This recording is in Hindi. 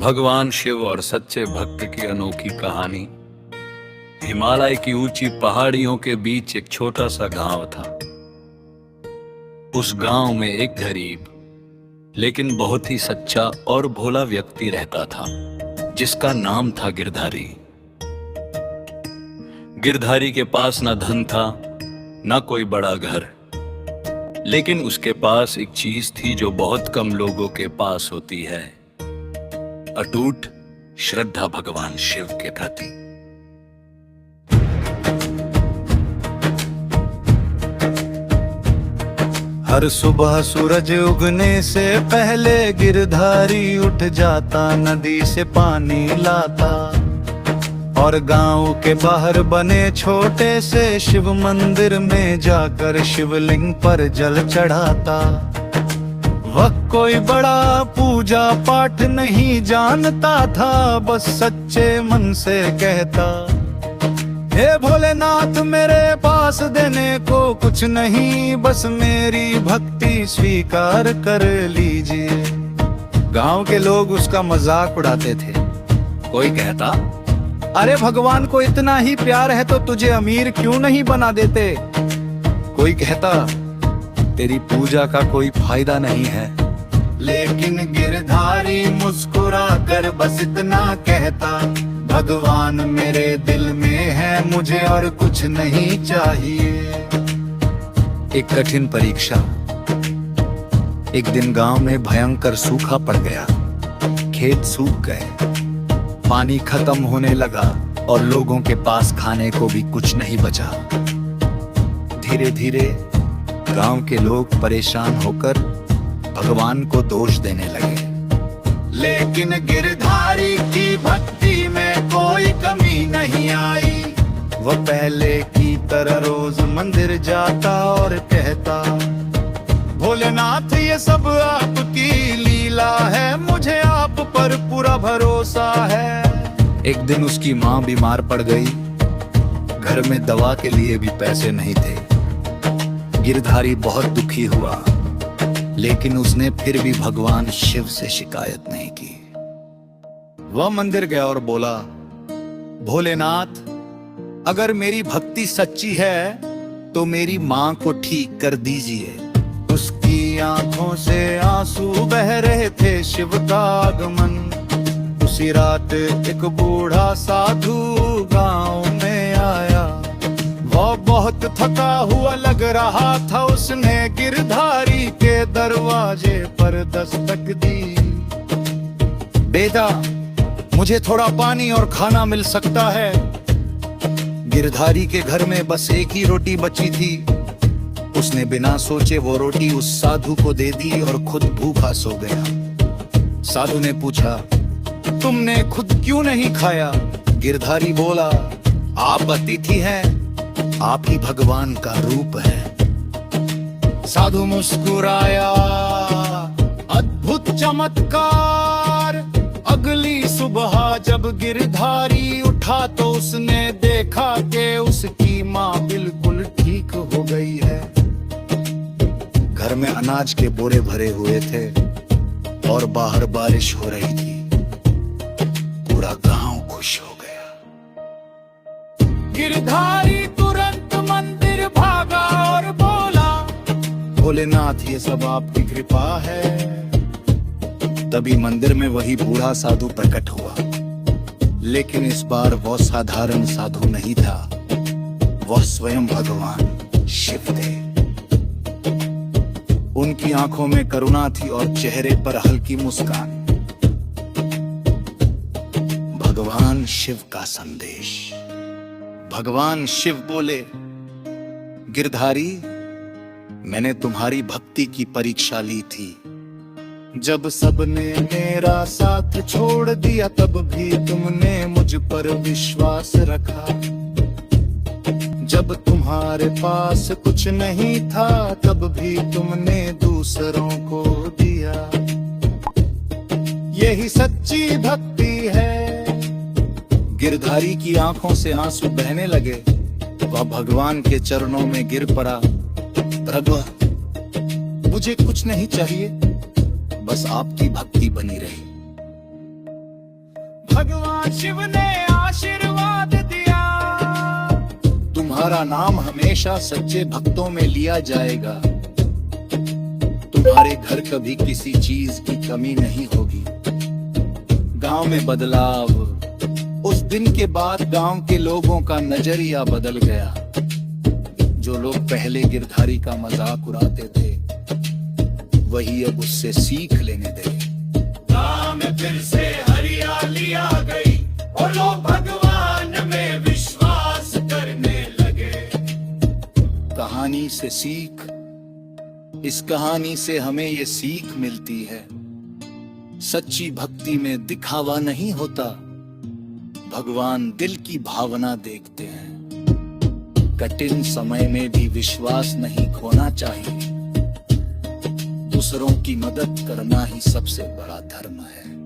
भगवान शिव और सच्चे भक्त की अनोखी कहानी। हिमालय की ऊंची पहाड़ियों के बीच एक छोटा सा गांव था। उस गांव में एक गरीब लेकिन बहुत ही सच्चा और भोला व्यक्ति रहता था, जिसका नाम था गिरधारी। गिरधारी के पास न धन था न कोई बड़ा घर, लेकिन उसके पास एक चीज थी जो बहुत कम लोगों के पास होती है, अटूट श्रद्धा भगवान शिव के प्रति। हर सुबह सूरज उगने से पहले गिरधारी उठ जाता, नदी से पानी लाता और गांव के बाहर बने छोटे से शिव मंदिर में जाकर शिवलिंग पर जल चढ़ाता। वह कोई बड़ा पूजा पाठ नहीं जानता था, बस सच्चे मन से कहता, हे भोलेनाथ मेरे पास देने को कुछ नहीं, बस मेरी भक्ति स्वीकार कर लीजिए। गांव के लोग उसका मजाक उड़ाते थे। कोई कहता, अरे भगवान को इतना ही प्यार है तो तुझे अमीर क्यों नहीं बना देते। कोई कहता, तेरी पूजा का कोई फायदा नहीं है। लेकिन गिरधारी मुस्कुरा कर बस इतना कहता, भगवान मेरे दिल में है, मुझे और कुछ नहीं चाहिए। एक कठिन परीक्षा। एक दिन गांव में भयंकर सूखा पड़ गया। खेत सूख गए, पानी खत्म होने लगा और लोगों के पास खाने को भी कुछ नहीं बचा। धीरे धीरे गांव के लोग परेशान होकर भगवान को दोष देने लगे। लेकिन गिरधारी की भक्ति में कोई कमी नहीं आई। वह पहले की तरह रोज मंदिर जाता और कहता, भोलेनाथ ये सब आपकी लीला है, मुझे आप पर पूरा भरोसा है। एक दिन उसकी माँ बीमार पड़ गई। घर में दवा के लिए भी पैसे नहीं थे। गिरधारी बहुत दुखी हुआ, लेकिन उसने फिर भी भगवान शिव से शिकायत नहीं की। वह मंदिर गया और बोला, भोलेनाथ अगर मेरी भक्ति सच्ची है तो मेरी माँ को ठीक कर दीजिए। उसकी आंखों से आंसू बह रहे थे। शिव का आगमन। उसी रात एक बूढ़ा साधु गांव में आया। वह बहुत थका हुआ लग रहा था। उसने गिरधारी के दरवाजे पर दस्तक दी। बेटा, मुझे थोड़ा पानी और खाना मिल सकता है। गिरधारी के घर में बस एक ही रोटी बची थी। उसने बिना सोचे वो रोटी उस साधु को दे दी और खुद भूखा सो गया। साधु ने पूछा, तुमने खुद क्यों नहीं खाया? गिरधारी बोला, आप अतिथि हैं, आप ही भगवान का रूप है। साधु मुस्कुराया, अद्भुत चमत्कार। अगली सुबह जब गिरधारी उठा तो उसने देखा कि उसकी माँ बिल्कुल ठीक हो गई है। घर में अनाज के बोरे भरे हुए थे और बाहर बारिश हो रही थी। पूरा गांव खुश हो गया। गिरधारी तुरंत मंदिर भागा और बोला, भोलेनाथ ये सब आपकी कृपा है। तभी मंदिर में वही बूढ़ा साधु प्रकट हुआ। लेकिन इस बार वह साधारण साधु नहीं था, वह स्वयं भगवान शिव थे। उनकी आंखों में करुणा थी और चेहरे पर हल्की मुस्कान। भगवान शिव का संदेश। भगवान शिव बोले, गिरधारी मैंने तुम्हारी भक्ति की परीक्षा ली थी। जब सबने मेरा साथ छोड़ दिया तब भी तुमने मुझ पर विश्वास रखा। जब तुम्हारे पास कुछ नहीं था तब भी तुमने दूसरों को दिया। यही सच्ची भक्ति है। गिरधारी की आंखों से आंसू बहने लगे। वह भगवान के चरणों में गिर पड़ा। प्रभु, मुझे कुछ नहीं चाहिए, बस आपकी भक्ति बनी रही। भगवान शिव ने आशीर्वाद दिया। तुम्हारा नाम हमेशा सच्चे भक्तों में लिया जाएगा। तुम्हारे घर कभी किसी चीज की कमी नहीं होगी। गांव में बदलाव। उस दिन के बाद गांव के लोगों का नजरिया बदल गया। जो लोग पहले गिरधारी का मजाक उड़ाते थे, वही अब उससे सीख लेने लगे। गांव में फिर से हरियाली आ गई और लोग भगवान में विश्वास करने लगे। कहानी से सीख। इस कहानी से हमें ये सीख मिलती है, सच्ची भक्ति में दिखावा नहीं होता, भगवान दिल की भावना देखते हैं। कठिन समय में भी विश्वास नहीं खोना चाहिए। दूसरों की मदद करना ही सबसे बड़ा धर्म है।